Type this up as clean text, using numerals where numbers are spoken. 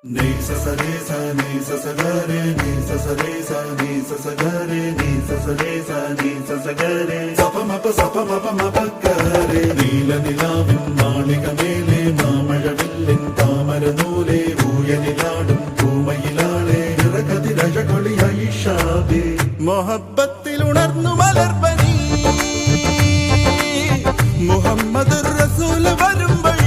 Ni sa sa re sa ni sa sa ga re ni sa sa re sa ni sa sa ga re ni sa sa re sa ni sa sa ga re sa pa ma pa ga re നീല നിലാവിൻ മാളികമേലെ മാമഴവില്ലിൻ താമരനൂലെ ഊയലിലാടും പൂമയിലാളെ ഇറകതിരഴകൊളിയായി ഷാബി മൊഹബത്തിൽ ഉണർന്നു മലർവനി മുഹമ്മദ് റസൂൽ വരുമ്പോൾ